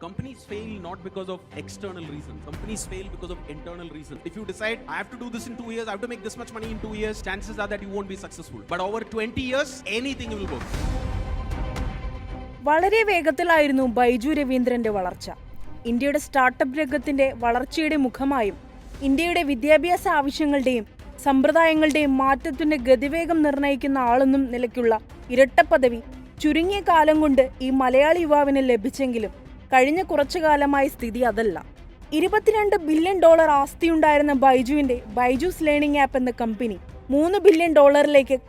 Companies fail not because of external reasons. Companies fail because of internal reasons. If you decide, I have to do this in 2 years, I have to make this much money in 2 years, chances are that you won't be successful. But over 20 years, anything will work. വളരെ വേഗത്തിലായിരുന്നു ബൈജു രവീന്ദ്രന്റെ വളർച്ച. ഇന്ത്യയുടെ startup രംഗത്തിന്റെ വളർച്ചയുടെ മുഖമായും ഇന്ത്യയുടെ വിദ്യാഭ്യാസ ആവശ്യങ്ങളുടെയും സമ്പ്രദായങ്ങളുടെയും മാറ്റത്തിന്റെ ഗതിവേഗം നിർണ്ണയിക്കുന്ന ആളെന്നും നിലയ്ക്കുള്ള ഇരട്ട പദവി ചുരുങ്ങിയ കാലം കൊണ്ട് ഈ മലയാളി യുവാവിന് ലഭിച്ചെങ്കിലും കഴിഞ്ഞ കുറച്ചു കാലമായി സ്ഥിതി അതല്ല. $22 ബില്യൺ ആസ്തിയുണ്ടായിരുന്ന ബൈജുവിന്റെ ബൈജൂസ് ലേണിംഗ് ആപ്പ് എന്ന കമ്പനി $3 ബില്യൺ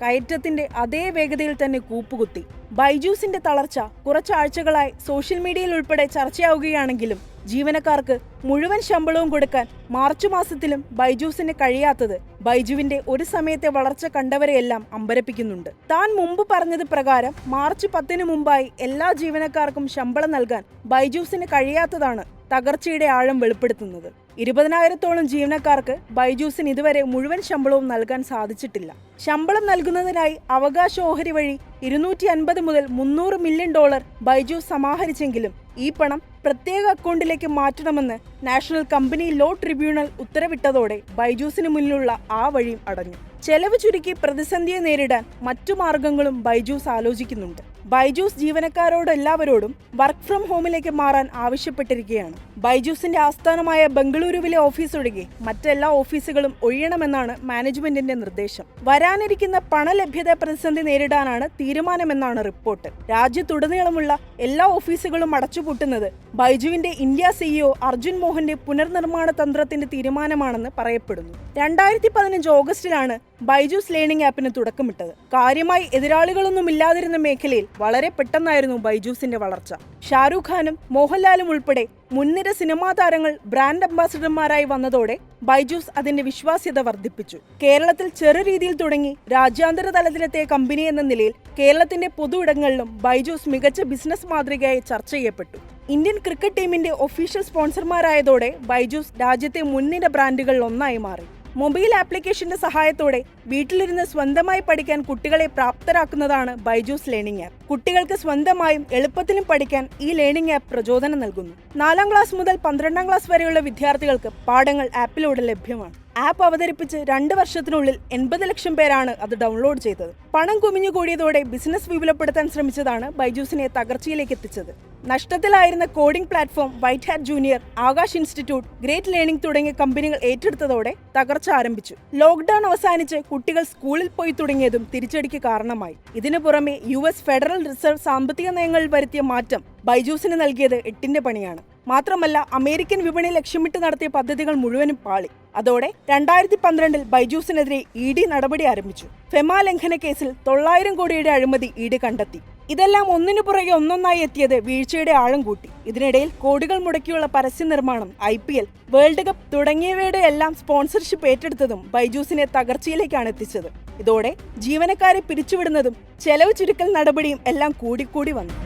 കയറ്റത്തിന്റെ അതേ വേഗതയിൽ തന്നെ കൂപ്പുകുത്തി. ബൈജൂസിന്റെ തളർച്ച കുറച്ചാഴ്ചകളായി സോഷ്യൽ മീഡിയയിൽ ഉൾപ്പെടെ ചർച്ചയാവുകയാണെങ്കിലും ജീവനക്കാർക്ക് മുഴുവൻ ശമ്പളവും കൊടുക്കാൻ മാർച്ച് മാസത്തിലും ബൈജൂസിന് കഴിയാത്തത് ബൈജുവിന്റെ ഒരു സമയത്തെ വളർച്ച കണ്ടവരെയെല്ലാം അമ്പരപ്പിക്കുന്നുണ്ട്. താൻ മുമ്പ് പറഞ്ഞത് പ്രകാരം മാർച്ച് 10 മുമ്പായി എല്ലാ ജീവനക്കാർക്കും ശമ്പളം നൽകാൻ ബൈജൂസിന് കഴിയാത്തതാണ് തകർച്ചയുടെ ആഴം വെളിപ്പെടുത്തുന്നത്. 20,000-ഓളം ജീവനക്കാർക്ക് ബൈജൂസിന് ഇതുവരെ മുഴുവൻ ശമ്പളവും നൽകാൻ സാധിച്ചിട്ടില്ല. ശമ്പളം നൽകുന്നതിനായി അവകാശ ഓഹരി വഴി $250 മുതൽ $300 മില്യൺ ബൈജൂസ് സമാഹരിച്ചെങ്കിലും ഈ പണം പ്രത്യേക അക്കൗണ്ടിലേക്ക് മാറ്റണമെന്ന് നാഷണൽ കമ്പനി ലോ ട്രിബ്യൂണൽ ഉത്തരവിട്ടതോടെ ബൈജൂസിന് മുന്നിലുള്ള ആ വഴിയും അടഞ്ഞു. ചെലവ് ചുരുക്കി പ്രതിസന്ധിയെ നേരിടാൻ മറ്റു മാർഗങ്ങളും ബൈജൂസ് ആലോചിക്കുന്നുണ്ട്. ബൈജൂസ് ജീവനക്കാരോടെല്ലാവരോടും വർക്ക് ഫ്രം ഹോമിലേക്ക് മാറാൻ ആവശ്യപ്പെട്ടിരിക്കുകയാണ്. ബൈജൂസിന്റെ ആസ്ഥാനമായ ബംഗളൂരുവിലെ ഓഫീസ് ഒഴികെ മറ്റെല്ലാ ഓഫീസുകളും ഒഴിയണമെന്നാണ് മാനേജ്മെന്റിന്റെ നിർദ്ദേശം. വരാനിരിക്കുന്ന പണലഭ്യത പ്രതിസന്ധി നേരിടാനാണ് തീരുമാനമെന്നാണ് റിപ്പോർട്ട്. രാജ്യത്തുടനീളമുള്ള എല്ലാ ഓഫീസുകളും അടച്ചുപൂട്ടുന്നത് ബൈജുവിന്റെ ഇന്ത്യ സിഇഒ അർജുൻ മോഹന്റെ പുനർനിർമ്മാണ തന്ത്രത്തിന്റെ തീരുമാനമാണെന്ന് പറയപ്പെടുന്നു. 2015 ഓഗസ്റ്റിലാണ് ബൈജൂസ് ലേണിംഗ് ആപ്പിന് തുടക്കമിട്ടത്. കാര്യമായി എതിരാളികളൊന്നും ഇല്ലാതിരുന്ന മേഖലയിൽ വളരെ പെട്ടെന്നായിരുന്നു ബൈജൂസിന്റെ വളർച്ച. ഷാരൂഖ് ഖാനും മോഹൻലാലും ഉൾപ്പെടെ മുൻനിര സിനിമാ താരങ്ങൾ ബ്രാൻഡ് അംബാസിഡർമാരായി വന്നതോടെ ബൈജൂസ് അതിന്റെ വിശ്വാസ്യത വർദ്ധിപ്പിച്ചു. കേരളത്തിൽ ചെറു രീതിയിൽ തുടങ്ങി രാജ്യാന്തര തലത്തിലെത്തിയ കമ്പനി എന്ന നിലയിൽ കേരളത്തിന്റെ പൊതു ഇടങ്ങളിലും ബൈജൂസ് മികച്ച ബിസിനസ് മാതൃകയായി ചർച്ച ചെയ്യപ്പെട്ടു. ഇന്ത്യൻ ക്രിക്കറ്റ് ടീമിന്റെ ഒഫീഷ്യൽ സ്പോൺസർമാരായതോടെ ബൈജൂസ് രാജ്യത്തെ മുൻനിര ബ്രാൻഡുകളിൽ ഒന്നായി മാറി. മൊബൈൽ ആപ്ലിക്കേഷന്റെ സഹായത്തോടെ വീട്ടിലിരുന്ന് സ്വന്തമായി പഠിക്കാൻ കുട്ടികളെ പ്രാപ്തരാക്കുന്നതാണ് ബൈജൂസ് ലേണിംഗ് ആപ്പ്. കുട്ടികൾക്ക് സ്വന്തമായും എളുപ്പത്തിലും പഠിക്കാൻ ഈ ലേണിംഗ് ആപ്പ് പ്രചോദനം നൽകുന്നു. 4ാം ക്ലാസ് മുതൽ 12ാം ക്ലാസ് വരെയുള്ള വിദ്യാർത്ഥികൾക്ക് പാഠങ്ങൾ ആപ്പിലൂടെ ലഭ്യമാണ്. ആപ്പ് അവതരിപ്പിച്ച് 2 വർഷത്തിനുള്ളിൽ 80 ലക്ഷം പേരാണ് അത് ഡൗൺലോഡ് ചെയ്തത്. പണം കുമിഞ്ഞുകൂടിയതോടെ ബിസിനസ് വിപുലപ്പെടുത്താൻ ശ്രമിച്ചതാണ് ബൈജൂസിനെ തകർച്ചയിലേക്ക് എത്തിച്ചത്. നഷ്ടത്തിലായിരുന്ന coding platform white hat junior, Aakash institute, great learning തുടങ്ങിയ കമ്പനികൾ ഏറ്റെടുത്തതോടെ തകർച്ച ആരംഭിച്ചു. ലോക്ക്ഡൌൺ അവസാനിച്ച് കുട്ടികൾ സ്കൂളിൽ പോയി തുടങ്ങിയതും തിരിച്ചടിക്ക് കാരണമായി. ഇതിനു പുറമെ US ഫെഡറൽ റിസർവ് സാമ്പത്തിക നയങ്ങളിൽ വരുത്തിയ മാറ്റം ബൈജൂസിന് നൽകിയത് 8ന്റെ പണിയാണ്. മാത്രമല്ല അമേരിക്കൻ വിപണി ലക്ഷ്യമിട്ട് നടത്തിയ പദ്ധതികൾ മുഴുവനും പാളി. അതോടെ 2012 ബൈജൂസിനെതിരെ ED നടപടി ആരംഭിച്ചു. ഫെമ ലംഘന കേസിൽ 900 കോടിയുടെ അഴിമതി ED കണ്ടെത്തി. ഇതെല്ലാം ഒന്നിനു പുറകെ ഒന്നൊന്നായി എത്തിയത് വീഴ്ചയുടെ ആഴം കൂട്ടി. ഇതിനിടയിൽ കോടികൾ മുടക്കിയുള്ള പരസ്യ നിർമ്മാണം, IPL, വേൾഡ് കപ്പ് തുടങ്ങിയവയുടെ എല്ലാം സ്പോൺസർഷിപ്പ് ഏറ്റെടുത്തതും ബൈജൂസിനെ തകർച്ചയിലേക്കാണ് എത്തിച്ചത്. ഇതോടെ ജീവനക്കാരെ പിരിച്ചുവിടുന്നതും ചെലവ് ചുരുക്കൽ നടപടിയും എല്ലാം കൂടിക്കൂടി വന്നു.